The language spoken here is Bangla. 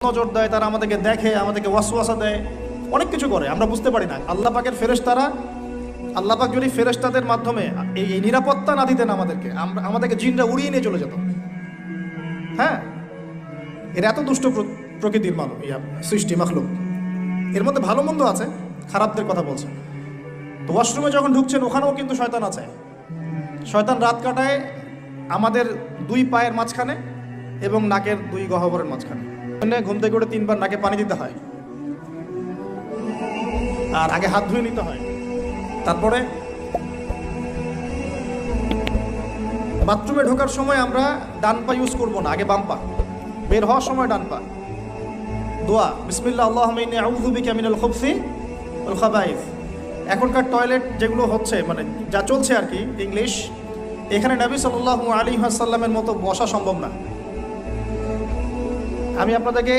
নজর দেয়, তারা আমাদেরকে দেখে, আমাদেরকে ওয়াসওয়াসা দেয়, অনেক কিছু করে, আমরা বুঝতে পারি না। আল্লাহ পাকের ফেরেশতারা, আল্লাহ পাক যদি ফেরেশতাদের মাধ্যমে এই নিরাপত্তা না দিতেন আমাদেরকে জিনরা উড়িয়ে নিয়ে চলে যেত। হ্যাঁ, এরা এত দুষ্ট প্রকৃতির মানব, সৃষ্টি মাখলুক। এর মধ্যে ভালো মন্দ আছে, খারাপদের কথা বলছে। তো ওয়াশরুমে যখন ঢুকছেন ওখানেও কিন্তু শয়তান আছে। শয়তান রাত কাটায় আমাদের দুই পায়ের মাঝখানে এবং নাকের দুই গহ্বরের মাঝখানে। ঘুম থেকে উঠে 3 বার নাকে পানি দিতে হয়, আর আগে হাত ধুয়ে নিতে হয়। তারপরে বাথরুমে ঢোকার সময় আমরা ডান পা ইউজ করবো না, আগে বাম পা। বের হওয়ার সময় ডান পা। দোয়া বিসমিল্লাহ আল্লাহুম্মা ইন্নী আউযু বিকা মিনাল খুবসি ওয়াল খাবাইস। এখনকার টয়লেট যেগুলো হচ্ছে, মানে যা চলছে আর কি, ইংলিশ, এখানে নবী সাল্লাল্লাহু আলাইহি ওয়াসাল্লামের মতো বসা সম্ভব না। আমি আপনাদেরকে